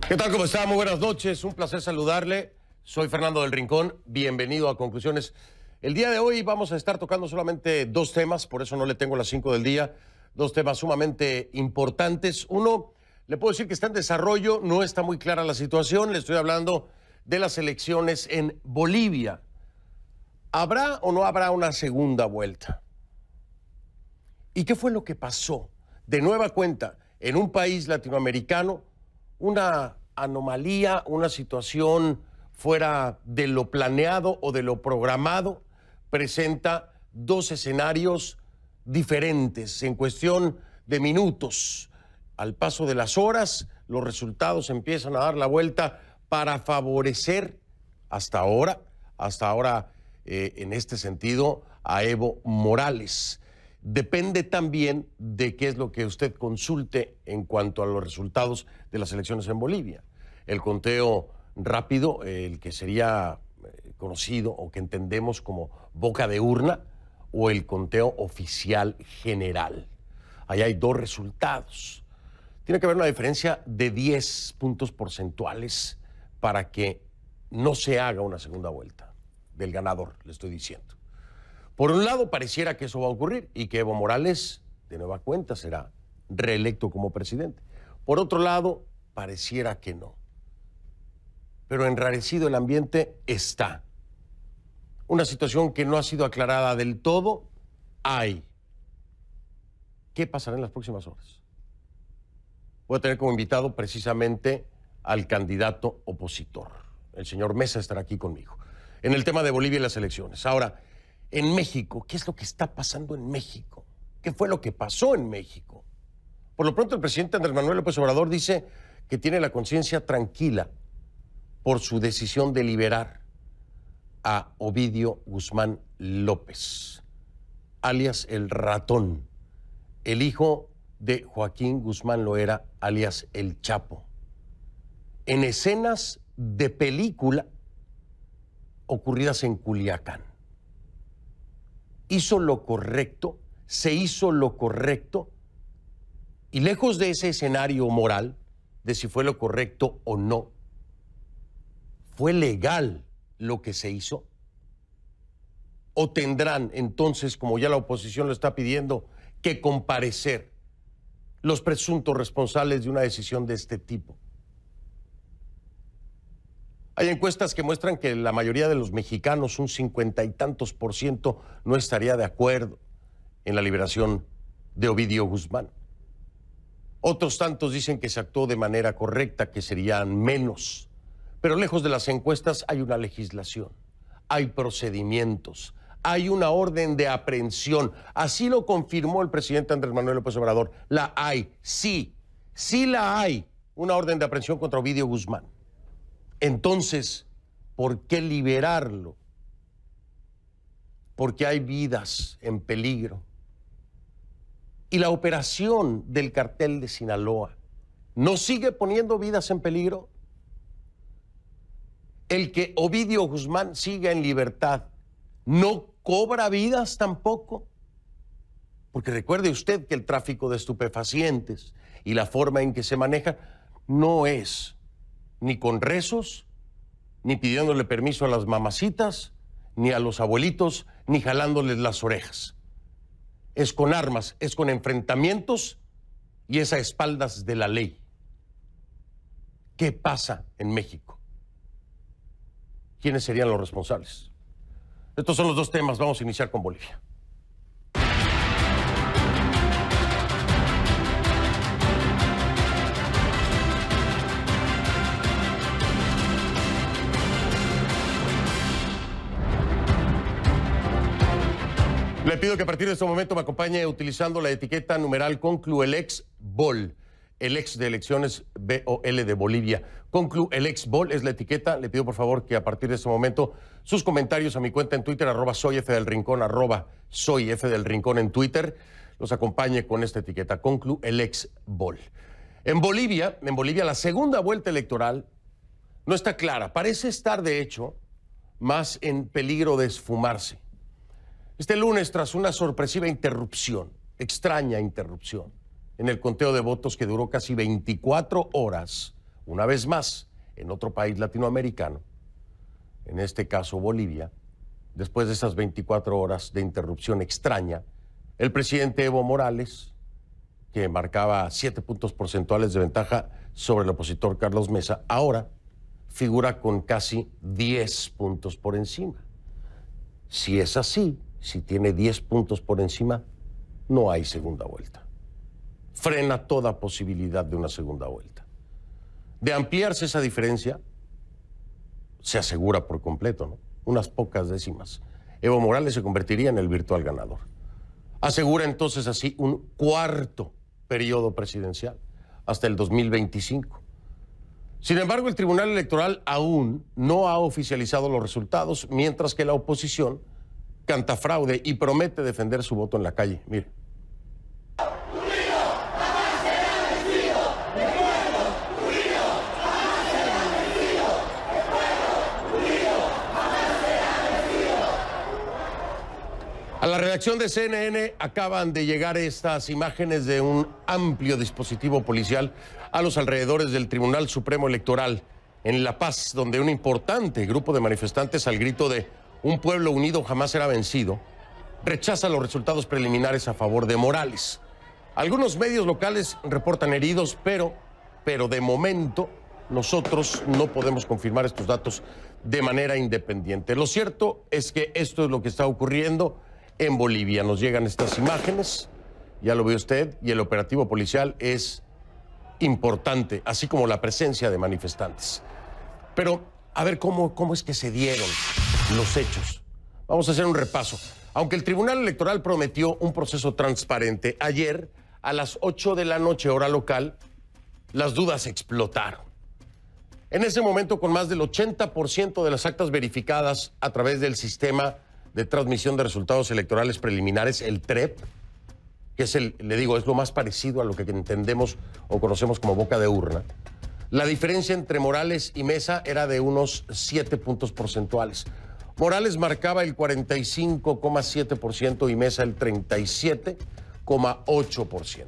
¿Qué tal? ¿Cómo está? Muy buenas noches. Un placer saludarle. Soy Fernando del Rincón. Bienvenido a Conclusiones. El día de hoy vamos a estar tocando solamente dos temas, por eso no le tengo las 5 del día. Dos temas sumamente importantes. Uno, le puedo decir que está en desarrollo, no está muy clara la situación. Le estoy hablando de las elecciones en Bolivia. ¿Habrá o no habrá una segunda vuelta? ¿Y qué fue lo que pasó? De nueva cuenta, en un país latinoamericano, una anomalía, una situación fuera de lo planeado o de lo programado, presenta dos escenarios diferentes en cuestión de minutos. Al paso de las horas, los resultados empiezan a dar la vuelta para favorecer hasta ahora, en este sentido, a Evo Morales. Depende también de qué es lo que usted consulte en cuanto a los resultados de las elecciones en Bolivia. El conteo rápido, el que sería conocido o que entendemos como boca de urna, o el conteo oficial general. Ahí hay dos resultados. Tiene que haber una diferencia de 10 puntos porcentuales para que no se haga una segunda vuelta del ganador, le estoy diciendo. Por un lado, pareciera que eso va a ocurrir y que Evo Morales, de nueva cuenta, será reelecto como presidente. Por otro lado, pareciera que no. Pero enrarecido el ambiente está. Una situación que no ha sido aclarada del todo, hay. ¿Qué pasará en las próximas horas? Voy a tener como invitado precisamente al candidato opositor. El señor Mesa estará aquí conmigo. En el tema de Bolivia y las elecciones. Ahora, en México, ¿qué es lo que está pasando en México? ¿Qué fue lo que pasó en México? Por lo pronto, el presidente Andrés Manuel López Obrador dice que tiene la conciencia tranquila por su decisión de liberar a Ovidio Guzmán López, alias el Ratón, el hijo de Joaquín Guzmán Loera, alias el Chapo, en escenas de película ocurridas en Culiacán. Hizo lo correcto, se hizo lo correcto, y lejos de ese escenario moral, de si fue lo correcto o no, ¿fue legal lo que se hizo? ¿O tendrán entonces, como ya la oposición lo está pidiendo, que comparecer los presuntos responsables de una decisión de este tipo? Hay encuestas que muestran que la mayoría de los mexicanos, un 50 y tantos %, no estaría de acuerdo en la liberación de Ovidio Guzmán. Otros tantos dicen que se actuó de manera correcta, que serían menos. Pero lejos de las encuestas hay una legislación, hay procedimientos, hay una orden de aprehensión. Así lo confirmó el presidente Andrés Manuel López Obrador. La hay, sí la hay, una orden de aprehensión contra Ovidio Guzmán. Entonces, ¿por qué liberarlo? Porque hay vidas en peligro. Y la operación del cartel de Sinaloa ¿no sigue poniendo vidas en peligro? El que Ovidio Guzmán siga en libertad, ¿no cobra vidas tampoco? Porque recuerde usted que el tráfico de estupefacientes y la forma en que se maneja no es ni con rezos, ni pidiéndole permiso a las mamacitas, ni a los abuelitos, ni jalándoles las orejas. Es con armas, es con enfrentamientos y es a espaldas de la ley. ¿Qué pasa en México? ¿Quiénes serían los responsables? Estos son los dos temas. Vamos a iniciar con Bolivia. Le pido que a partir de este momento me acompañe utilizando la etiqueta numeral ConcluElexBol, el ex de elecciones BOL de Bolivia. ConcluElexBol es la etiqueta. Le pido por favor que a partir de este momento sus comentarios a mi cuenta en Twitter, @soyfdelrincón, @soyfdelrincón en Twitter, los acompañe con esta etiqueta, ConcluElexBol. En Bolivia la segunda vuelta electoral no está clara. Parece estar, de hecho, más en peligro de esfumarse. Este lunes, tras una sorpresiva interrupción, extraña interrupción, en el conteo de votos que duró casi 24 horas una vez más, en otro país latinoamericano, en este caso Bolivia, después de esas 24 horas de interrupción extraña, el presidente Evo Morales, que marcaba 7 puntos porcentuales de ventaja sobre el opositor Carlos Mesa, ahora figura con casi 10 puntos por encima. Si es así, si tiene 10 puntos por encima, no hay segunda vuelta. Frena toda posibilidad de una segunda vuelta. De ampliarse esa diferencia, se asegura por completo, ¿no? Unas pocas décimas. Evo Morales se convertiría en el virtual ganador. Asegura entonces así un cuarto periodo presidencial hasta el 2025. Sin embargo, el Tribunal Electoral aún no ha oficializado los resultados, mientras que la oposición canta fraude y promete defender su voto en la calle. Mire. A la redacción de CNN acaban de llegar estas imágenes de un amplio dispositivo policial a los alrededores del Tribunal Supremo Electoral en La Paz, donde un importante grupo de manifestantes, al grito de "Un pueblo unido jamás será vencido", rechaza los resultados preliminares a favor de Morales. Algunos medios locales reportan heridos, pero de momento nosotros no podemos confirmar estos datos de manera independiente. Lo cierto es que esto es lo que está ocurriendo en Bolivia. Nos llegan estas imágenes, ya lo ve usted, y el operativo policial es importante, así como la presencia de manifestantes. Pero, a ver, ¿cómo es que se dieron los hechos? Vamos a hacer un repaso. Aunque el Tribunal Electoral prometió un proceso transparente, ayer, a las 8 de la noche, hora local, las dudas explotaron. En ese momento, con más del 80% de las actas verificadas a través del sistema de transmisión de resultados electorales preliminares, el TREP, que es es lo más parecido a lo que entendemos o conocemos como boca de urna. La diferencia entre Morales y Mesa era de unos 7 puntos porcentuales. Morales marcaba el 45,7% y Mesa el 37,8%.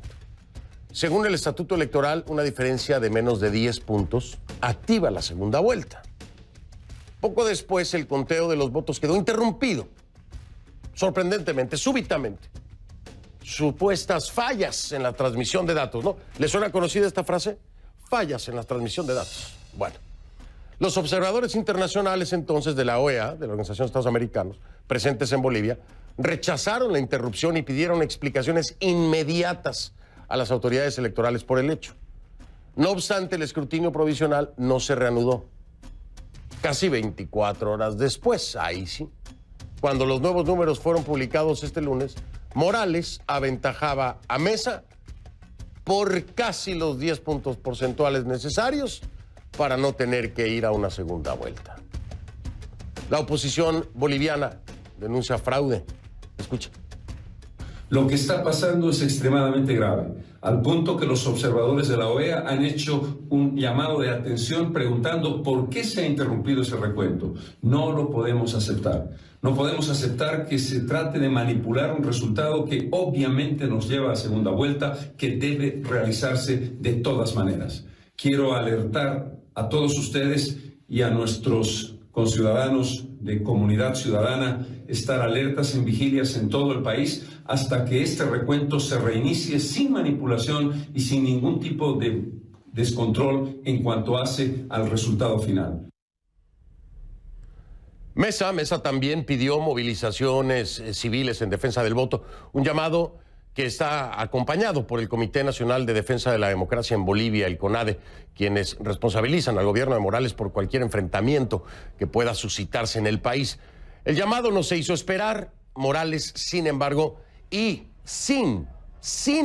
Según el Estatuto Electoral, una diferencia de menos de 10 puntos activa la segunda vuelta. Poco después, el conteo de los votos quedó interrumpido, sorprendentemente, súbitamente. Supuestas fallas en la transmisión de datos, ¿no? ¿Le suena conocida esta frase? Fallas en la transmisión de datos. Bueno, los observadores internacionales entonces de la OEA, de la Organización de Estados Americanos, presentes en Bolivia, rechazaron la interrupción y pidieron explicaciones inmediatas a las autoridades electorales por el hecho. No obstante, el escrutinio provisional no se reanudó. Casi 24 horas después, ahí sí, cuando los nuevos números fueron publicados este lunes, Morales aventajaba a Mesa por casi los 10 puntos porcentuales necesarios para no tener que ir a una segunda vuelta. La oposición boliviana denuncia fraude. Escucha. Lo que está pasando es extremadamente grave, al punto que los observadores de la OEA han hecho un llamado de atención preguntando por qué se ha interrumpido ese recuento. No lo podemos aceptar. No podemos aceptar que se trate de manipular un resultado que obviamente nos lleva a segunda vuelta, que debe realizarse de todas maneras. Quiero alertar a todos ustedes y a nuestros conciudadanos de comunidad ciudadana, estar alertas en vigilias en todo el país hasta que este recuento se reinicie sin manipulación y sin ningún tipo de descontrol en cuanto hace al resultado final. Mesa también pidió movilizaciones civiles en defensa del voto, un llamado que está acompañado por el Comité Nacional de Defensa de la Democracia en Bolivia, el CONADE, quienes responsabilizan al gobierno de Morales por cualquier enfrentamiento que pueda suscitarse en el país. El llamado no se hizo esperar. Morales, sin embargo, y sin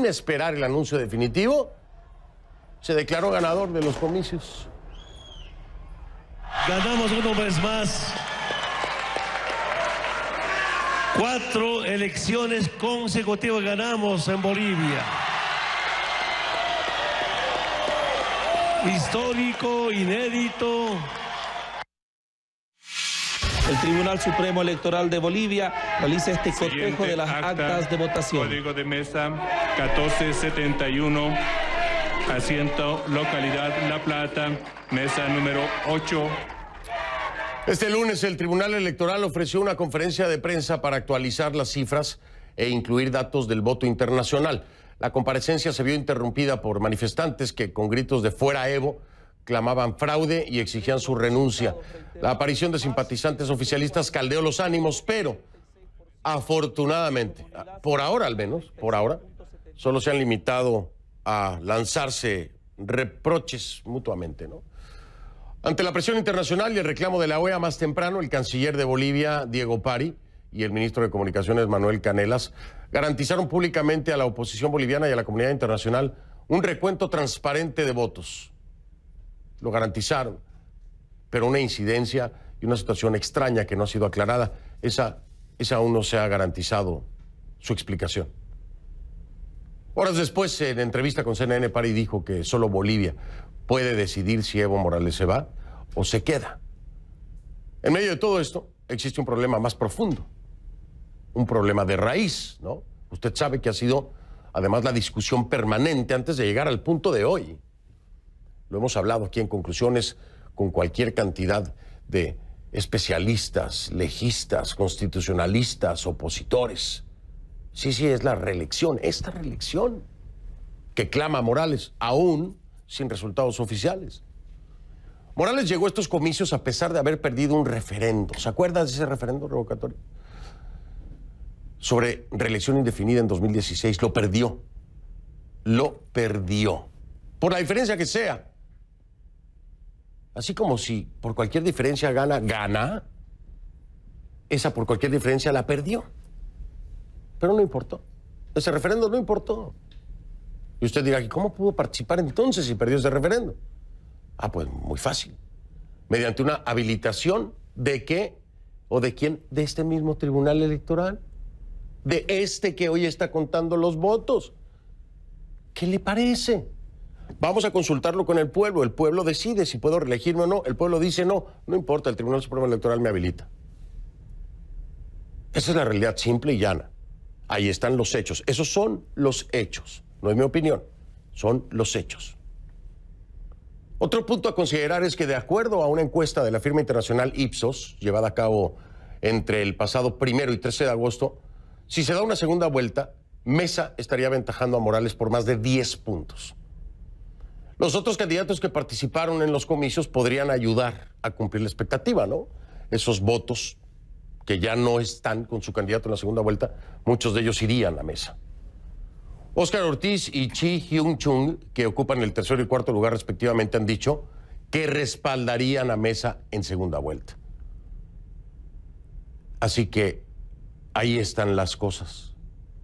esperar el anuncio definitivo, se declaró ganador de los comicios. Ganamos una vez más 4 elecciones consecutivas ganamos en Bolivia. Histórico, inédito. El Tribunal Supremo Electoral de Bolivia realiza este cotejo de las actas de votación. Código de mesa 1471, asiento, localidad La Plata, mesa número 8. Este lunes el Tribunal Electoral ofreció una conferencia de prensa para actualizar las cifras e incluir datos del voto internacional. La comparecencia se vio interrumpida por manifestantes que con gritos de "fuera Evo" clamaban fraude y exigían su renuncia. La aparición de simpatizantes oficialistas caldeó los ánimos, pero afortunadamente, por ahora al menos, por ahora, solo se han limitado a lanzarse reproches mutuamente, ¿no? Ante la presión internacional y el reclamo de la OEA más temprano, el canciller de Bolivia, Diego Pari, y el ministro de Comunicaciones, Manuel Canelas, garantizaron públicamente a la oposición boliviana y a la comunidad internacional un recuento transparente de votos. Lo garantizaron, pero una incidencia y una situación extraña que no ha sido aclarada, esa aún no se ha garantizado su explicación. Horas después, en entrevista con CNN, Pari dijo que solo Bolivia puede decidir si Evo Morales se va o se queda. En medio de todo esto, existe un problema más profundo, un problema de raíz, ¿no? Usted sabe que ha sido, además, la discusión permanente antes de llegar al punto de hoy. Lo hemos hablado aquí en Conclusiones con cualquier cantidad de especialistas, legistas, constitucionalistas, opositores. Sí, es la reelección, esta reelección que clama Morales, aún sin resultados oficiales. Morales llegó a estos comicios a pesar de haber perdido un referendo. ¿Se acuerdan de ese referendo revocatorio? Sobre reelección indefinida en 2016. Lo perdió. Lo perdió. Por la diferencia que sea. Así como si por cualquier diferencia gana, esa por cualquier diferencia la perdió. Pero no importó. Ese referendo no importó. Y usted dirá, ¿y cómo pudo participar entonces si perdió ese referendo? Ah, pues muy fácil. Mediante una habilitación ¿de qué? ¿O de quién? De este mismo Tribunal Electoral. De este que hoy está contando los votos. ¿Qué le parece? Vamos a consultarlo con el pueblo decide si puedo reelegirme o no, el pueblo dice no importa, el Tribunal Supremo Electoral me habilita. Esa es la realidad simple y llana. Ahí están los hechos, esos son los hechos, no es mi opinión, son los hechos. Otro punto a considerar es que de acuerdo a una encuesta de la firma internacional Ipsos, llevada a cabo entre el pasado 1 y 13 de agosto, si se da una segunda vuelta, Mesa estaría aventajando a Morales por más de 10 puntos. Los otros candidatos que participaron en los comicios podrían ayudar a cumplir la expectativa, ¿no? Esos votos que ya no están con su candidato en la segunda vuelta, muchos de ellos irían a Mesa. Óscar Ortiz y Chi Hyun-chung, que ocupan el tercer y cuarto lugar respectivamente, han dicho que respaldarían a Mesa en segunda vuelta. Así que ahí están las cosas.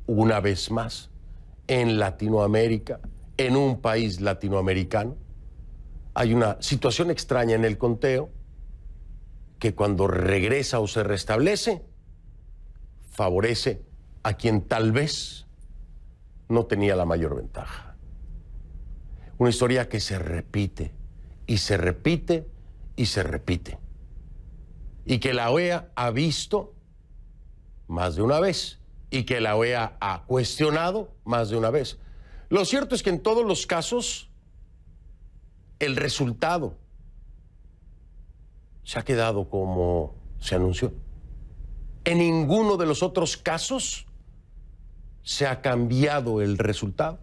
Una vez más, en Latinoamérica, en un país latinoamericano, hay una situación extraña en el conteo que cuando regresa o se restablece, favorece a quien tal vez no tenía la mayor ventaja. Una historia que se repite, y se repite, y se repite. Y que la OEA ha visto más de una vez, y que la OEA ha cuestionado más de una vez. Lo cierto es que en todos los casos, el resultado se ha quedado como se anunció. En ninguno de los otros casos se ha cambiado el resultado.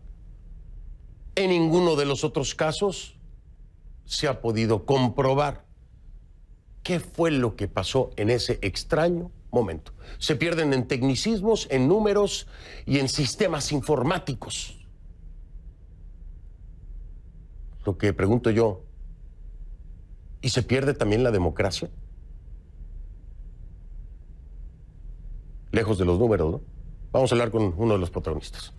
En ninguno de los otros casos se ha podido comprobar qué fue lo que pasó en ese extraño momento. Se pierden en tecnicismos, en números y en sistemas informáticos. Lo que pregunto yo, ¿y se pierde también la democracia? Lejos de los números, ¿no? Vamos a hablar con uno de los protagonistas.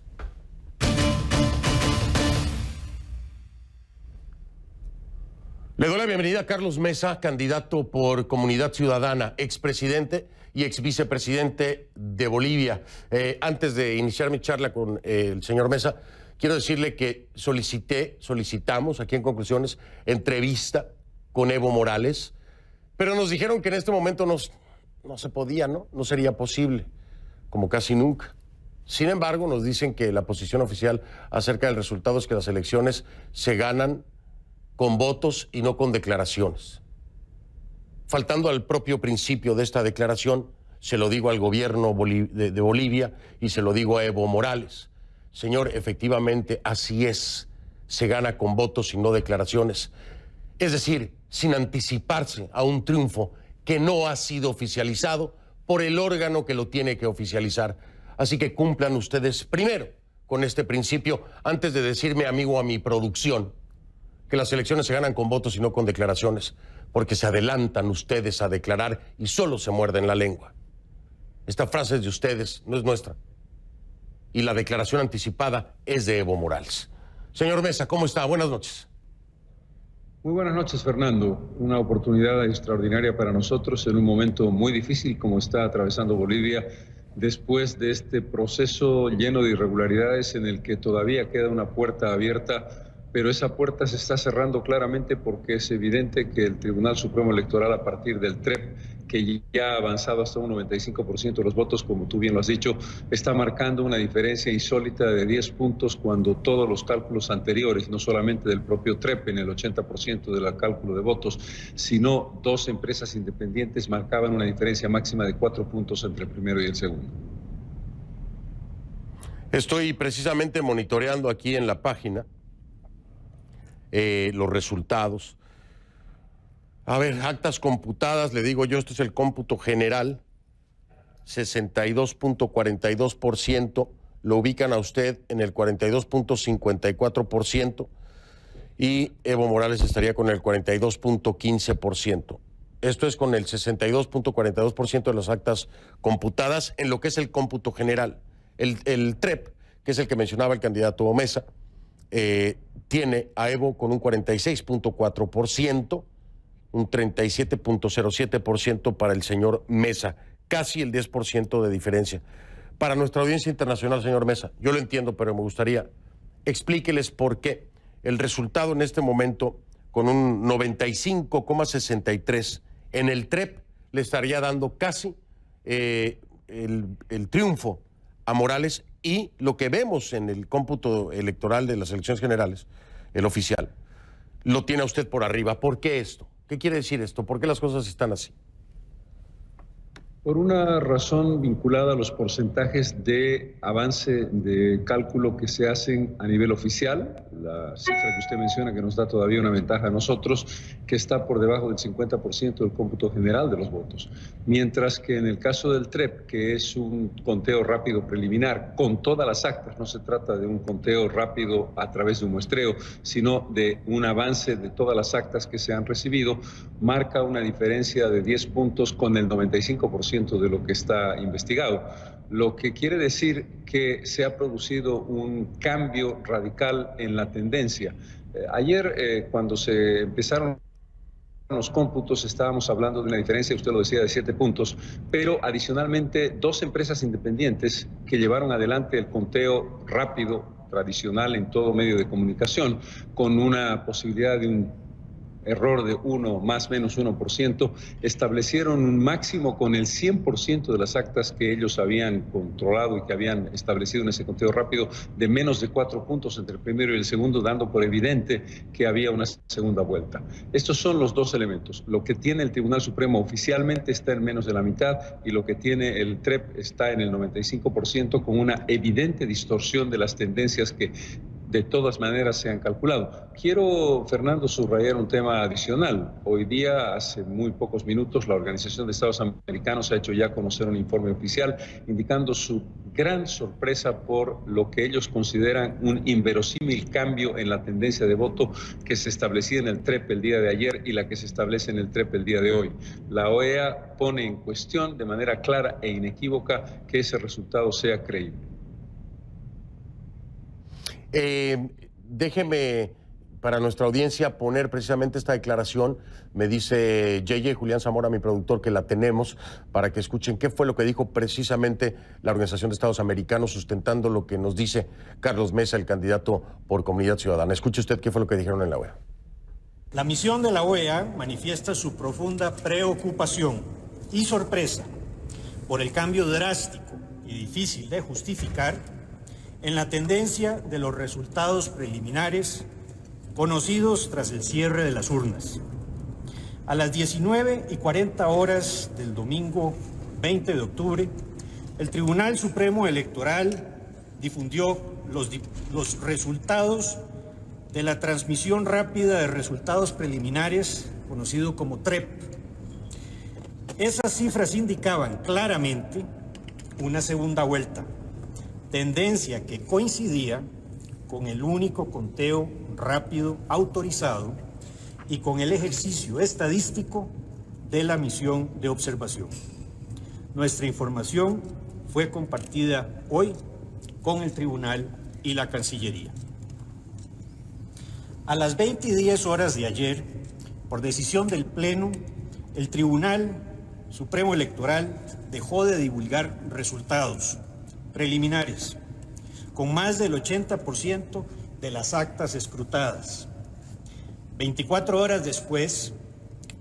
Le doy la bienvenida a Carlos Mesa, candidato por Comunidad Ciudadana, expresidente y exvicepresidente de Bolivia. Antes de iniciar mi charla con el señor Mesa, quiero decirle que solicitamos aquí en Conclusiones entrevista con Evo Morales, pero nos dijeron que en este momento no se podía, ¿no? No sería posible, como casi nunca. Sin embargo, nos dicen que la posición oficial acerca del resultado es que las elecciones se ganan con votos y no con declaraciones. Faltando al propio principio de esta declaración, se lo digo al gobierno de Bolivia y se lo digo a Evo Morales. Señor, efectivamente así es. Se gana con votos y no declaraciones. Es decir, sin anticiparse a un triunfo que no ha sido oficializado por el órgano que lo tiene que oficializar. Así que cumplan ustedes primero con este principio antes de decirme, amigo, a mi producción, que las elecciones se ganan con votos y no con declaraciones, porque se adelantan ustedes a declarar y solo se muerden la lengua. Esta frase es de ustedes, no es nuestra. Y la declaración anticipada es de Evo Morales. Señor Mesa, ¿cómo está? Buenas noches. Muy buenas noches, Fernando. Una oportunidad extraordinaria para nosotros en un momento muy difícil como está atravesando Bolivia después de este proceso lleno de irregularidades en el que todavía queda una puerta abierta, pero esa puerta se está cerrando claramente porque es evidente que el Tribunal Supremo Electoral, a partir del TREP, que ya ha avanzado hasta un 95% de los votos, como tú bien lo has dicho, está marcando una diferencia insólita de 10 puntos cuando todos los cálculos anteriores, no solamente del propio TREP en el 80% del cálculo de votos, sino dos empresas independientes marcaban una diferencia máxima de 4 puntos entre el primero y el segundo. Estoy precisamente monitoreando aquí en la página los resultados. A ver, actas computadas, le digo yo, esto es el cómputo general, 62.42%, lo ubican a usted en el 42.54% y Evo Morales estaría con el 42.15%. Esto es con el 62.42% de las actas computadas en lo que es el cómputo general. El TREP, que es el que mencionaba el candidato Mesa, tiene a Evo con un 46.4%, un 37.07% para el señor Mesa, casi el 10% de diferencia. Para nuestra audiencia internacional, señor Mesa, yo lo entiendo, pero me gustaría explíqueles por qué el resultado en este momento, con un 95,63 en el TREP, le estaría dando casi el triunfo a Morales, y lo que vemos en el cómputo electoral de las elecciones generales, el oficial, lo tiene a usted por arriba. ¿Por qué esto? ¿Qué quiere decir esto? ¿Por qué las cosas están así? Por una razón vinculada a los porcentajes de avance de cálculo que se hacen a nivel oficial, la cifra que usted menciona que nos da todavía una ventaja a nosotros, que está por debajo del 50% del cómputo general de los votos. Mientras que en el caso del TREP, que es un conteo rápido preliminar con todas las actas, no se trata de un conteo rápido a través de un muestreo, sino de un avance de todas las actas que se han recibido, marca una diferencia de 10 puntos con el 95% de lo que está investigado, lo que quiere decir que se ha producido un cambio radical en la tendencia. Ayer, cuando se empezaron los cómputos, estábamos hablando de una diferencia, usted lo decía, de 7 puntos, pero adicionalmente dos empresas independientes que llevaron adelante el conteo rápido, tradicional en todo medio de comunicación, con una posibilidad de un error de 1 más menos 1%, establecieron un máximo con el 100% de las actas que ellos habían controlado y que habían establecido en ese conteo rápido, de menos de 4 puntos entre el primero y el segundo, dando por evidente que había una segunda vuelta. Estos son los dos elementos. Lo que tiene el Tribunal Supremo oficialmente está en menos de la mitad y lo que tiene el TREP está en el 95%, con una evidente distorsión de las tendencias que de todas maneras se han calculado. Quiero, Fernando, subrayar un tema adicional. Hoy día, hace muy pocos minutos, la Organización de Estados Americanos ha hecho ya conocer un informe oficial indicando su gran sorpresa por lo que ellos consideran un inverosímil cambio en la tendencia de voto que se establecía en el TREP el día de ayer y la que se establece en el TREP el día de hoy. La OEA pone en cuestión de manera clara e inequívoca que ese resultado sea creíble. Déjeme, para nuestra audiencia, poner precisamente esta declaración. Me dice Julián Zamora, mi productor, que la tenemos, para que escuchen qué fue lo que dijo precisamente la Organización de Estados Americanos, sustentando lo que nos dice Carlos Mesa, el candidato por Comunidad Ciudadana. Escuche usted qué fue lo que dijeron en la OEA. La misión de la OEA manifiesta su profunda preocupación y sorpresa por el cambio drástico y difícil de justificar en la tendencia de los resultados preliminares conocidos tras el cierre de las urnas. A las 19:40 horas del domingo 20 de octubre, el Tribunal Supremo Electoral difundió los resultados de la transmisión rápida de resultados preliminares, conocido como TREP. Esas cifras indicaban claramente una segunda vuelta, tendencia que coincidía con el único conteo rápido autorizado y con el ejercicio estadístico de la misión de observación. Nuestra información fue compartida hoy con el Tribunal y la Cancillería. A las 20:10 horas de ayer, por decisión del Pleno, el Tribunal Supremo Electoral dejó de divulgar resultados preliminares, con más del 80% de las actas escrutadas. 24 horas después,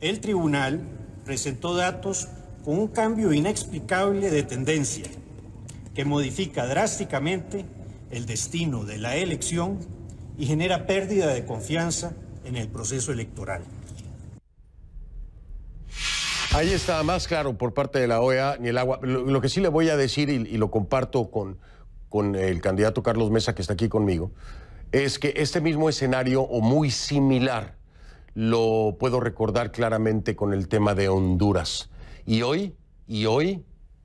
el Tribunal presentó datos con un cambio inexplicable de tendencia que modifica drásticamente el destino de la elección y genera pérdida de confianza en el proceso electoral. Ahí está más claro por parte de la OEA ni el agua. Lo que sí le voy a decir, y lo comparto con el candidato Carlos Mesa, que está aquí conmigo, es que este mismo escenario o muy similar lo puedo recordar claramente con el tema de Honduras. Y hoy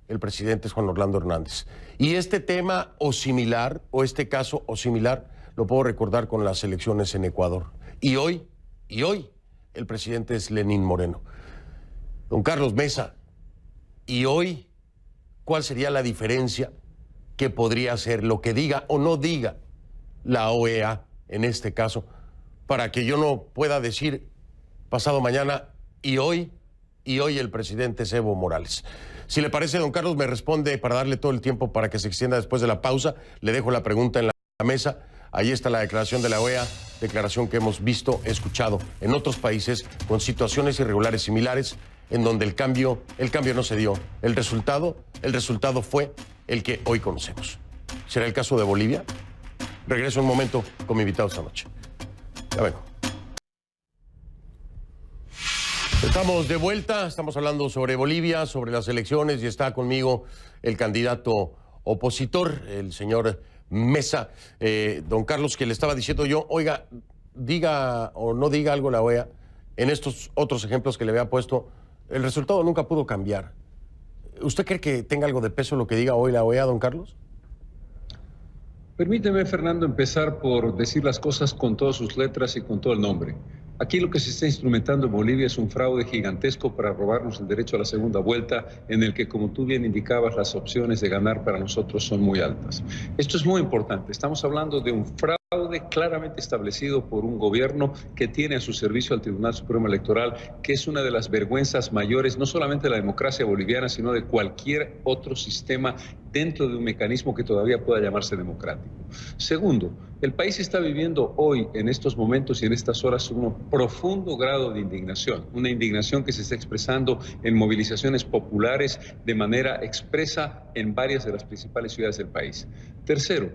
el presidente es Juan Orlando Hernández. Y este tema o similar, o este caso o similar, lo puedo recordar con las elecciones en Ecuador. Y hoy el presidente es Lenín Moreno. Don Carlos Mesa, ¿y hoy cuál sería la diferencia que podría ser lo que diga o no diga la OEA en este caso, para que yo no pueda decir pasado mañana y hoy el presidente es Evo Morales? Si le parece, don Carlos, me responde para darle todo el tiempo para que se extienda después de la pausa. Le dejo la pregunta en la mesa. Ahí está la declaración de la OEA, declaración que hemos visto, escuchado en otros países con situaciones irregulares similares, en donde el cambio no se dio. El resultado fue el que hoy conocemos. ¿Será el caso de Bolivia? Regreso un momento con mi invitado esta noche. Ya vengo. Estamos de vuelta, estamos hablando sobre Bolivia, sobre las elecciones, y está conmigo el candidato opositor, el señor Mesa. Don Carlos, que le estaba diciendo yo, oiga, diga o no diga algo la OEA, en estos otros ejemplos que le había puesto, el resultado nunca pudo cambiar. ¿Usted cree que tenga algo de peso lo que diga hoy la OEA, don Carlos? Permíteme, Fernando, empezar por decir las cosas con todas sus letras y con todo el nombre. Aquí lo que se está instrumentando en Bolivia es un fraude gigantesco para robarnos el derecho a la segunda vuelta, en el que, como tú bien indicabas, las opciones de ganar para nosotros son muy altas. Esto es muy importante. Estamos hablando de un fraude claramente establecido por un gobierno que tiene a su servicio al Tribunal Supremo Electoral, que es una de las vergüenzas mayores, no solamente de la democracia boliviana, sino de cualquier otro sistema dentro de un mecanismo que todavía pueda llamarse democrático. Segundo, el país está viviendo hoy, en estos momentos y en estas horas, un profundo grado de indignación, una indignación que se está expresando en movilizaciones populares de manera expresa en varias de las principales ciudades del país. Tercero,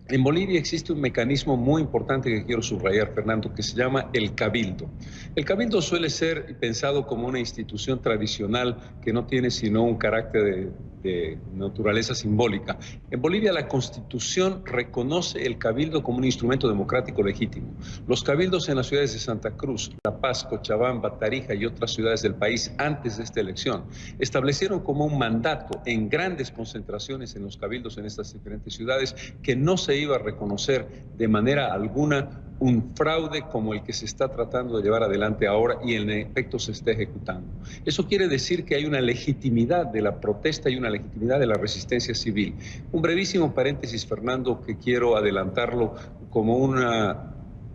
en Bolivia existe un mecanismo muy importante que quiero subrayar, Fernando, que se llama el Cabildo. El Cabildo suele ser pensado como una institución tradicional que no tiene sino un carácter de naturaleza simbólica. En Bolivia la Constitución reconoce el Cabildo como un instrumento democrático legítimo. Los cabildos en las ciudades de Santa Cruz, La Paz, Cochabamba, Tarija y otras ciudades del país antes de esta elección establecieron como un mandato en grandes concentraciones en los cabildos en estas diferentes ciudades que no se iba a reconocer de manera alguna un fraude como el que se está tratando de llevar adelante ahora y en efecto se está ejecutando. Eso quiere decir que hay una legitimidad de la protesta y una legitimidad de la resistencia civil. Un brevísimo paréntesis, Fernando, que quiero adelantarlo como una...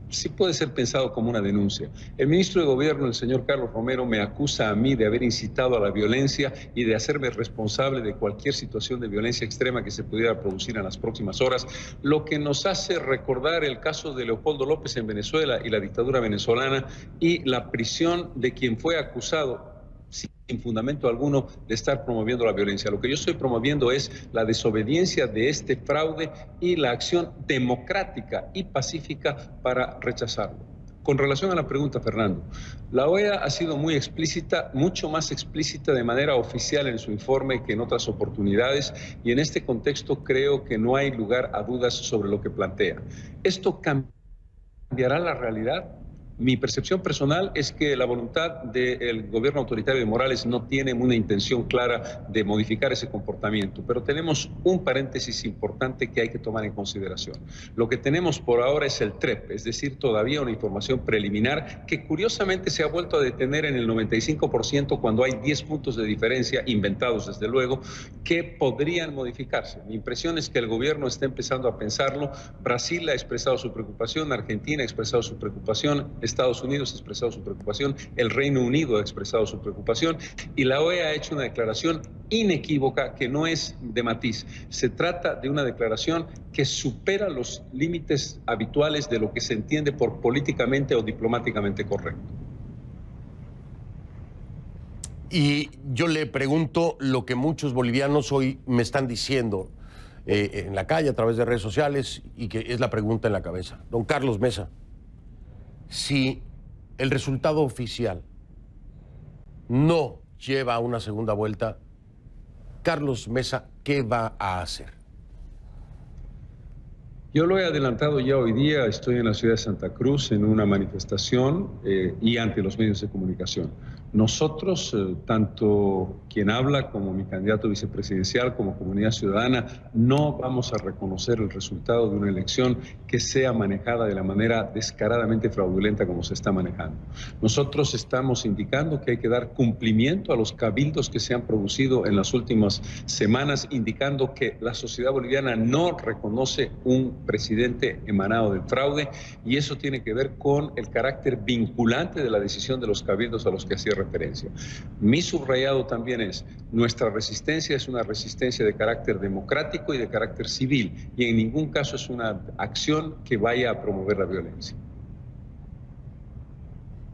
sí puede ser pensado como una denuncia. El ministro de Gobierno, el señor Carlos Romero, me acusa a mí de haber incitado a la violencia y de hacerme responsable de cualquier situación de violencia extrema que se pudiera producir en las próximas horas, lo que nos hace recordar el caso de Leopoldo López en Venezuela y la dictadura venezolana y la prisión de quien fue acusado sin fundamento alguno de estar promoviendo la violencia. Lo que yo estoy promoviendo es la desobediencia de este fraude y la acción democrática y pacífica para rechazarlo. Con relación a la pregunta, Fernando, la OEA ha sido muy explícita, mucho más explícita de manera oficial en su informe que en otras oportunidades, y en este contexto creo que no hay lugar a dudas sobre lo que plantea. ¿Esto cambiará la realidad? Mi percepción personal es que la voluntad del gobierno autoritario de Morales no tiene una intención clara de modificar ese comportamiento, pero tenemos un paréntesis importante que hay que tomar en consideración. Lo que tenemos por ahora es el TREP, es decir, todavía una información preliminar que curiosamente se ha vuelto a detener en el 95% cuando hay 10 puntos de diferencia, inventados desde luego, que podrían modificarse. Mi impresión es que el gobierno está empezando a pensarlo. Brasil ha expresado su preocupación, Argentina ha expresado su preocupación, Estados Unidos ha expresado su preocupación, el Reino Unido ha expresado su preocupación y la OEA ha hecho una declaración inequívoca que no es de matiz. Se trata de una declaración que supera los límites habituales de lo que se entiende por políticamente o diplomáticamente correcto. Y yo le pregunto lo que muchos bolivianos hoy me están diciendo en la calle, a través de redes sociales, y que es la pregunta en la cabeza. Don Carlos Mesa, si el resultado oficial no lleva a una segunda vuelta, Carlos Mesa, ¿qué va a hacer? Yo lo he adelantado ya hoy día, estoy en la ciudad de Santa Cruz en una manifestación y ante los medios de comunicación. Nosotros, tanto quien habla como mi candidato vicepresidencial, como comunidad ciudadana, no vamos a reconocer el resultado de una elección que sea manejada de la manera descaradamente fraudulenta como se está manejando. Nosotros estamos indicando que hay que dar cumplimiento a los cabildos que se han producido en las últimas semanas, indicando que la sociedad boliviana no reconoce un presidente emanado del fraude, y eso tiene que ver con el carácter vinculante de la decisión de los cabildos a los que hacía referencia. Mi subrayado también es: nuestra resistencia es una resistencia de carácter democrático y de carácter civil, y en ningún caso es una acción que vaya a promover la violencia.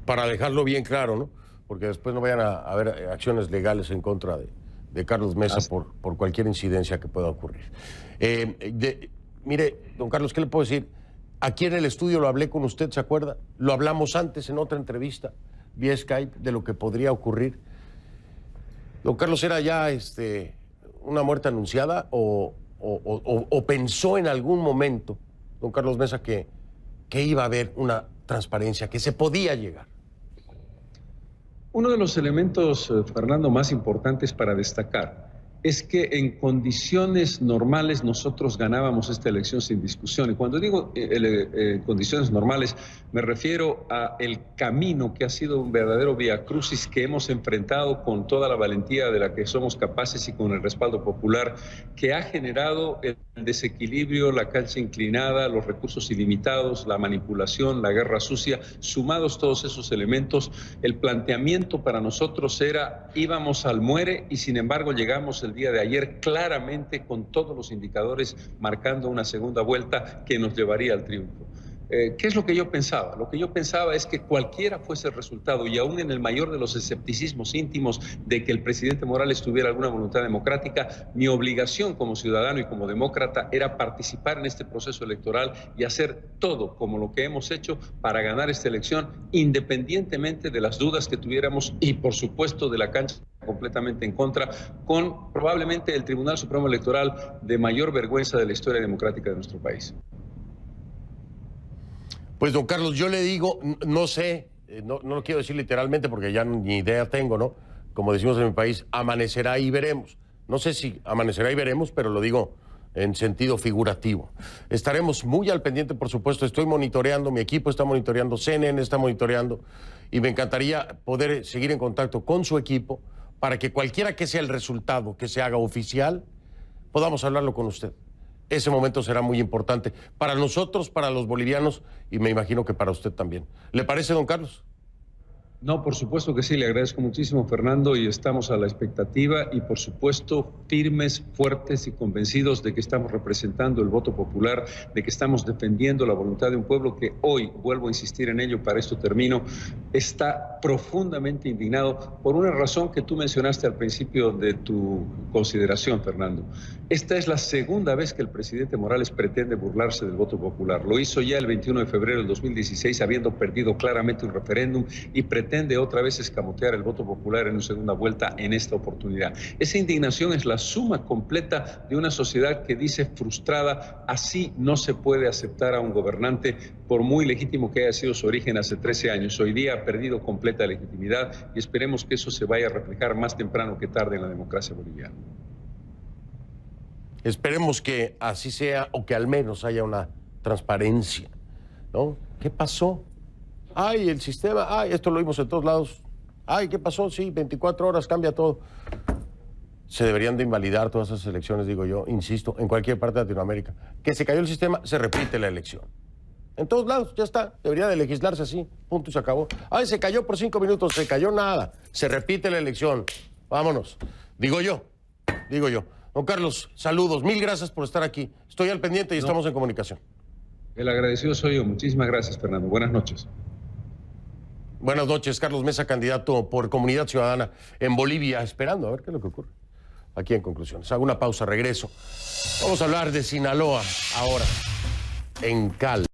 Para dejarlo bien claro, ¿no? Porque después no vayan a haber acciones legales en contra de Carlos Mesa por cualquier incidencia que pueda ocurrir. Mire, don Carlos, ¿qué le puedo decir? Aquí en el estudio lo hablé con usted, ¿se acuerda? Lo hablamos antes en otra entrevista vía Skype de lo que podría ocurrir. Don Carlos, ¿era ya una muerte anunciada o pensó en algún momento, don Carlos Mesa, que iba a haber una transparencia, que se podía llegar? Uno de los elementos, Fernando, más importantes para destacar es que en condiciones normales nosotros ganábamos esta elección sin discusión. Y cuando digo condiciones normales, me refiero a el camino que ha sido un verdadero viacrucis que hemos enfrentado con toda la valentía de la que somos capaces y con el respaldo popular, que ha generado el desequilibrio, la cancha inclinada, los recursos ilimitados, la manipulación, la guerra sucia. Sumados todos esos elementos, el planteamiento para nosotros era: íbamos al muere, y sin embargo llegamos el día de ayer claramente con todos los indicadores marcando una segunda vuelta que nos llevaría al triunfo. ¿Qué es lo que yo pensaba? Lo que yo pensaba es que cualquiera fuese el resultado, y aún en el mayor de los escepticismos íntimos de que el presidente Morales tuviera alguna voluntad democrática, mi obligación como ciudadano y como demócrata era participar en este proceso electoral y hacer todo como lo que hemos hecho para ganar esta elección, independientemente de las dudas que tuviéramos y, por supuesto, de la cancha completamente en contra, con probablemente el Tribunal Supremo Electoral de mayor vergüenza de la historia democrática de nuestro país. Pues, don Carlos, yo le digo, no sé, no lo quiero decir literalmente porque ya ni idea tengo, ¿no? Como decimos en mi país, amanecerá y veremos. No sé si amanecerá y veremos, pero lo digo en sentido figurativo. Estaremos muy al pendiente, por supuesto. Estoy monitoreando, mi equipo está monitoreando, CNN está monitoreando, y me encantaría poder seguir en contacto con su equipo para que cualquiera que sea el resultado que se haga oficial, podamos hablarlo con usted. Ese momento será muy importante para nosotros, para los bolivianos, y me imagino que para usted también. ¿Le parece, don Carlos? No, por supuesto que sí, le agradezco muchísimo, Fernando, y estamos a la expectativa y, por supuesto, firmes, fuertes y convencidos de que estamos representando el voto popular, de que estamos defendiendo la voluntad de un pueblo que hoy, vuelvo a insistir en ello, para esto termino, está profundamente indignado por una razón que tú mencionaste al principio de tu consideración, Fernando. Esta es la segunda vez que el presidente Morales pretende burlarse del voto popular. Lo hizo ya el 21 de febrero del 2016, habiendo perdido claramente un referéndum, y pretende otra vez escamotear el voto popular en una segunda vuelta en esta oportunidad. Esa indignación es la suma completa de una sociedad que dice frustrada: así no se puede aceptar a un gobernante, por muy legítimo que haya sido su origen hace 13 años. Hoy día ha perdido completa legitimidad y esperemos que eso se vaya a reflejar más temprano que tarde en la democracia boliviana. Esperemos que así sea, o que al menos haya una transparencia, ¿no? ¿Qué pasó? Ay, el sistema, ay, esto lo vimos en todos lados. Ay, ¿qué pasó? Sí, 24 horas, cambia todo. Se deberían de invalidar todas esas elecciones, digo yo, insisto, en cualquier parte de Latinoamérica. Que se cayó el sistema, se repite la elección. En todos lados, ya está. Debería de legislarse así, punto y se acabó. Ay, se cayó por 5 minutos, se cayó nada. Se repite la elección. Vámonos. Digo yo. Don Carlos, saludos. Mil gracias por estar aquí. Estoy al pendiente y estamos en comunicación. El agradecido soy yo. Muchísimas gracias, Fernando. Buenas noches. Buenas noches, Carlos Mesa, candidato por Comunidad Ciudadana en Bolivia, esperando a ver qué es lo que ocurre. Aquí en conclusiones. Hago una pausa, regreso. Vamos a hablar de Sinaloa ahora, en calma.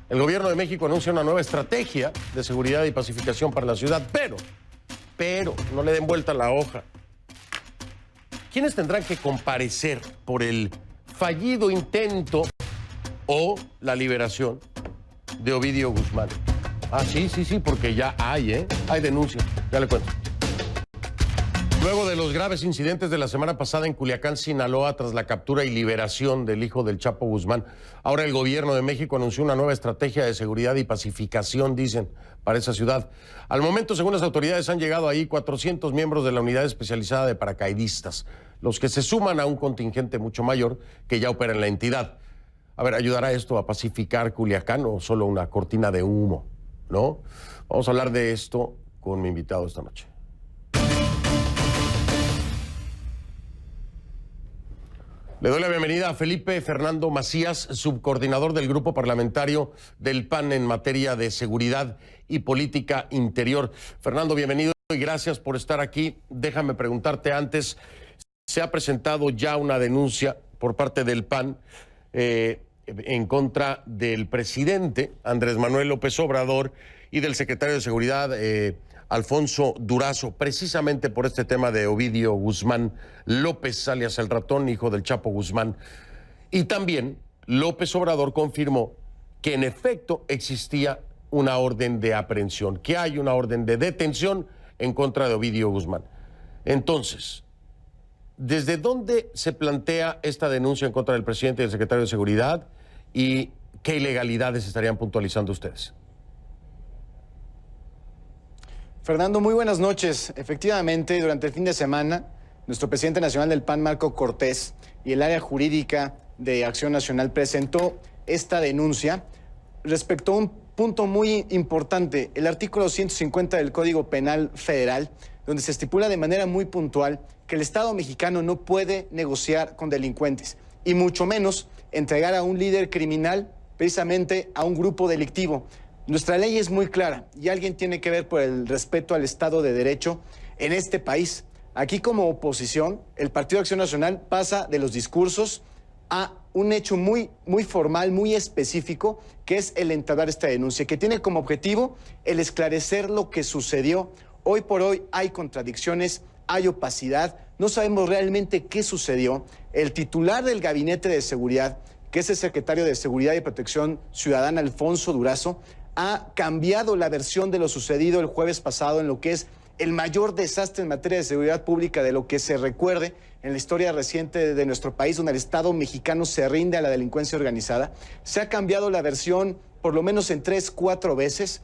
El gobierno de México anuncia una nueva estrategia de seguridad y pacificación para la ciudad, pero no le den vuelta a la hoja. ¿Quiénes tendrán que comparecer por el fallido intento o la liberación de Ovidio Guzmán? Ah, sí, porque ya hay denuncia, ya le cuento. Luego de los graves incidentes de la semana pasada en Culiacán, Sinaloa, tras la captura y liberación del hijo del Chapo Guzmán, ahora el gobierno de México anunció una nueva estrategia de seguridad y pacificación, dicen, para esa ciudad. Al momento, según las autoridades, han llegado ahí 400 miembros de la unidad especializada de paracaidistas, los que se suman a un contingente mucho mayor que ya opera en la entidad. A ver, ¿ayudará esto a pacificar Culiacán o solo una cortina de humo? ¿No? Vamos a hablar de esto con mi invitado esta noche. Le doy la bienvenida a Felipe Fernando Macías, subcoordinador del Grupo Parlamentario del PAN en materia de seguridad y política interior. Fernando, bienvenido y gracias por estar aquí. Déjame preguntarte antes, ¿se ha presentado ya una denuncia por parte del PAN en contra del presidente Andrés Manuel López Obrador y del secretario de Seguridad Alfonso Durazo, precisamente por este tema de Ovidio Guzmán López, alias el ratón, hijo del Chapo Guzmán? Y también López Obrador confirmó que en efecto existía una orden de aprehensión, que hay una orden de detención en contra de Ovidio Guzmán. Entonces, ¿desde dónde se plantea esta denuncia en contra del presidente y del secretario de Seguridad y qué ilegalidades estarían puntualizando ustedes? Fernando, muy buenas noches. Efectivamente, durante el fin de semana, nuestro presidente nacional del PAN, Marco Cortés, y el área jurídica de Acción Nacional presentó esta denuncia respecto a un punto muy importante, el artículo 150 del Código Penal Federal, donde se estipula de manera muy puntual que el Estado mexicano no puede negociar con delincuentes, y mucho menos entregar a un líder criminal precisamente a un grupo delictivo. Nuestra ley es muy clara y alguien tiene que ver por el respeto al Estado de Derecho en este país. Aquí, como oposición, el Partido Acción Nacional pasa de los discursos a un hecho muy formal, muy específico, que es el entablar esta denuncia, que tiene como objetivo el esclarecer lo que sucedió. Hoy por hoy hay contradicciones, hay opacidad, no sabemos realmente qué sucedió. El titular del Gabinete de Seguridad, que es el secretario de Seguridad y Protección Ciudadana, Alfonso Durazo, ha cambiado la versión de lo sucedido el jueves pasado en lo que es el mayor desastre en materia de seguridad pública de lo que se recuerde en la historia reciente de nuestro país, donde el Estado mexicano se rinde a la delincuencia organizada. Se ha cambiado la versión por lo menos en 3, 4 veces.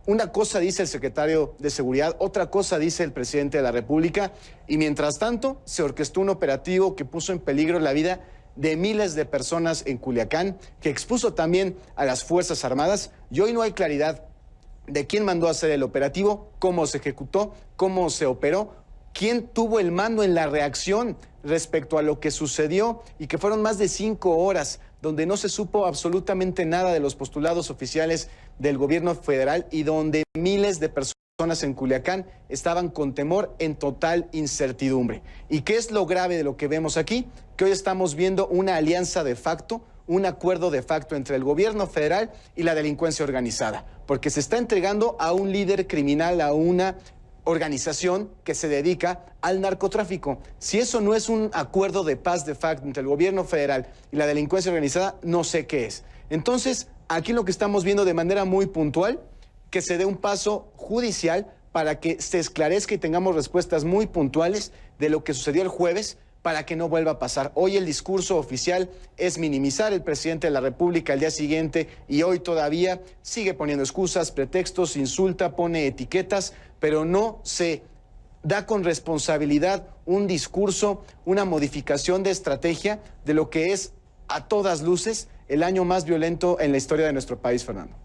Una cosa dice el secretario de Seguridad, otra cosa dice el presidente de la República, y mientras tanto se orquestó un operativo que puso en peligro la vida de miles de personas en Culiacán, que expuso también a las Fuerzas Armadas, y hoy no hay claridad de quién mandó a hacer el operativo, cómo se ejecutó, cómo se operó, quién tuvo el mando en la reacción respecto a lo que sucedió y que fueron más de 5 horas donde no se supo absolutamente nada de los postulados oficiales del gobierno federal y donde miles de personas en Culiacán estaban con temor, en total incertidumbre. ¿Y qué es lo grave de lo que vemos aquí? Que hoy estamos viendo una alianza de facto, un acuerdo de facto entre el gobierno federal y la delincuencia organizada, porque se está entregando a un líder criminal, a una organización que se dedica al narcotráfico. Si eso no es un acuerdo de paz de facto entre el gobierno federal y la delincuencia organizada, no sé qué es. Entonces, aquí lo que estamos viendo de manera muy puntual, que se dé un paso judicial para que se esclarezca y tengamos respuestas muy puntuales de lo que sucedió el jueves, para que no vuelva a pasar. Hoy el discurso oficial es minimizar el presidente de la República al día siguiente y hoy todavía sigue poniendo excusas, pretextos, insulta, pone etiquetas, pero no se da con responsabilidad un discurso, una modificación de estrategia de lo que es a todas luces el año más violento en la historia de nuestro país, Fernando.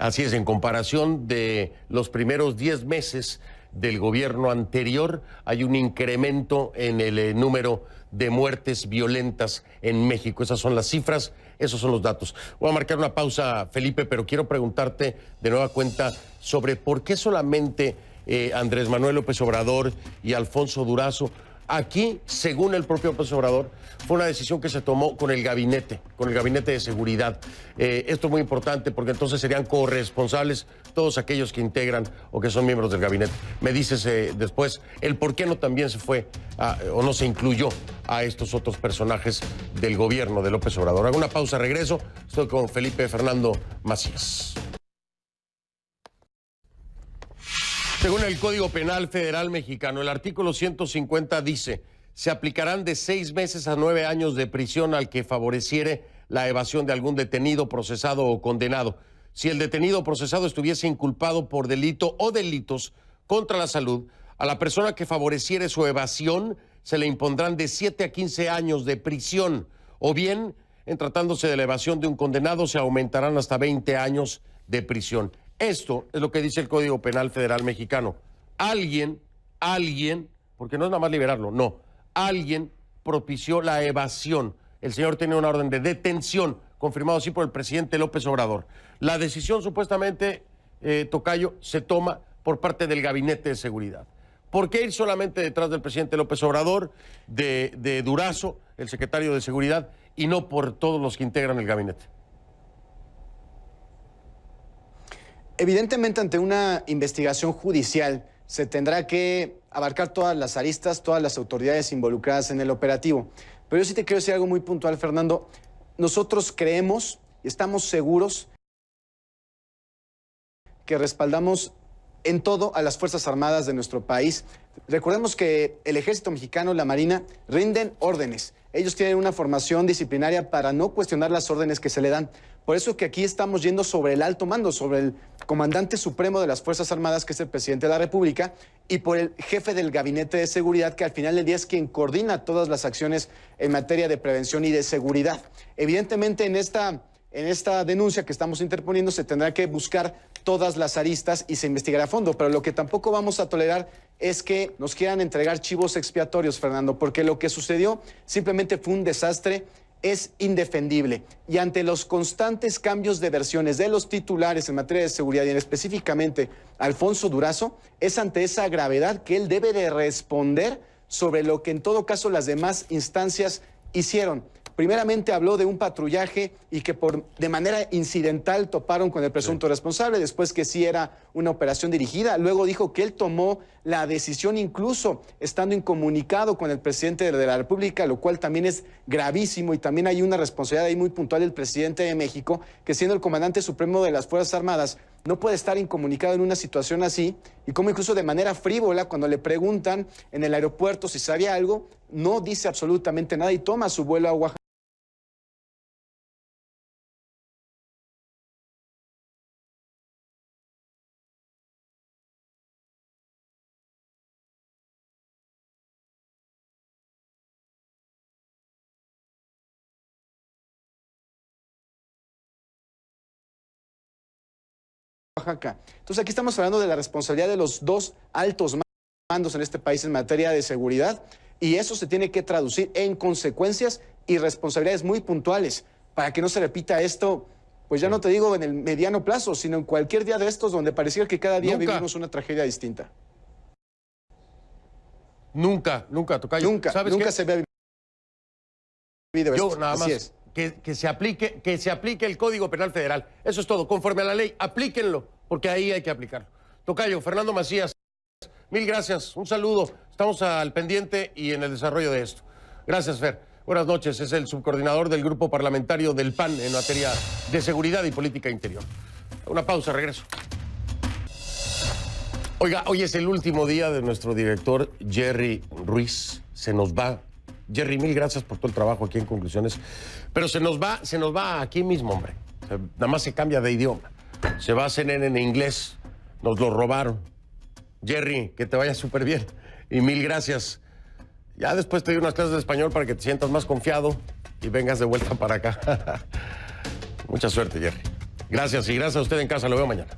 Así es, en comparación de los primeros 10 meses del gobierno anterior, hay un incremento en el número de muertes violentas en México. Esas son las cifras, esos son los datos. Voy a marcar una pausa, Felipe, pero quiero preguntarte de nueva cuenta sobre por qué solamente Andrés Manuel López Obrador y Alfonso Durazo. Aquí, según el propio López Obrador, fue una decisión que se tomó con el gabinete de seguridad. Esto es muy importante porque entonces serían corresponsables todos aquellos que integran o que son miembros del gabinete. Me dices después el por qué no también se fue o no se incluyó a estos otros personajes del gobierno de López Obrador. Hago una pausa, regreso. Estoy con Felipe Fernando Macías. Según el Código Penal Federal Mexicano, el artículo 150 dice: se aplicarán de 6 meses a 9 años de prisión al que favoreciere la evasión de algún detenido, procesado o condenado. Si el detenido o procesado estuviese inculpado por delito o delitos contra la salud, a la persona que favoreciere su evasión se le impondrán de 7 a 15 años de prisión, o bien, en tratándose de la evasión de un condenado, se aumentarán hasta 20 años de prisión. Esto es lo que dice el Código Penal Federal Mexicano. Alguien, porque no es nada más liberarlo, no, alguien propició la evasión. El señor tenía una orden de detención, confirmado así por el presidente López Obrador. La decisión supuestamente, tocayo, se toma por parte del Gabinete de Seguridad. ¿Por qué ir solamente detrás del presidente López Obrador, de Durazo, el secretario de Seguridad, y no por todos los que integran el gabinete? Evidentemente, ante una investigación judicial, se tendrá que abarcar todas las aristas, todas las autoridades involucradas en el operativo. Pero yo sí te quiero decir algo muy puntual, Fernando. Nosotros creemos y estamos seguros que respaldamos en todo a las Fuerzas Armadas de nuestro país. Recordemos que el Ejército Mexicano, la Marina, rinden órdenes. Ellos tienen una formación disciplinaria para no cuestionar las órdenes que se le dan. Por eso que aquí estamos yendo sobre el alto mando, sobre el comandante supremo de las Fuerzas Armadas, que es el presidente de la República, y por el jefe del Gabinete de Seguridad, que al final del día es quien coordina todas las acciones en materia de prevención y de seguridad. Evidentemente, en esta denuncia que estamos interponiendo se tendrá que buscar todas las aristas y se investigará a fondo, pero lo que tampoco vamos a tolerar es que nos quieran entregar chivos expiatorios, Fernando, porque lo que sucedió simplemente fue un desastre, es indefendible. Y ante los constantes cambios de versiones de los titulares en materia de seguridad y específicamente Alfonso Durazo, es ante esa gravedad que él debe de responder sobre lo que en todo caso las demás instancias hicieron. Primeramente habló de un patrullaje y que de manera incidental toparon con el presunto responsable, después que sí era una operación dirigida. Luego dijo que él tomó la decisión incluso estando incomunicado con el presidente de la República, lo cual también es gravísimo y también hay una responsabilidad ahí muy puntual del presidente de México, que siendo el comandante supremo de las Fuerzas Armadas, no puede estar incomunicado en una situación así, y como incluso de manera frívola, cuando le preguntan en el aeropuerto si sabía algo, no dice absolutamente nada y toma su vuelo a Oaxaca. Oaxaca. Entonces aquí estamos hablando de la responsabilidad de los dos altos mandos en este país en materia de seguridad, y eso se tiene que traducir en consecuencias y responsabilidades muy puntuales para que no se repita esto, pues ya no te digo en el mediano plazo, sino en cualquier día de estos donde pareciera que cada día vivimos una tragedia distinta. Nunca, tocayo. Nunca se había vivido esto. Yo nada más que se aplique el Código Penal Federal. Eso es todo, conforme a la ley, aplíquenlo, porque ahí hay que aplicarlo. Tocayo, Fernando Macías, mil gracias, un saludo. Estamos al pendiente y en el desarrollo de esto. Gracias, Fer. Buenas noches, es el subcoordinador del grupo parlamentario del PAN en materia de seguridad y política interior. Una pausa, regreso. Oiga, hoy es el último día de nuestro director Jerry Ruiz. Se nos va. Jerry, mil gracias por todo el trabajo aquí en Conclusiones. Pero se nos va aquí mismo, hombre. O sea, nada más se cambia de idioma. Se va a CNN en inglés. Nos lo robaron. Jerry, que te vaya súper bien. Y mil gracias. Ya después te doy unas clases de español para que te sientas más confiado y vengas de vuelta para acá. Mucha suerte, Jerry. Gracias y gracias a usted en casa. Lo veo mañana.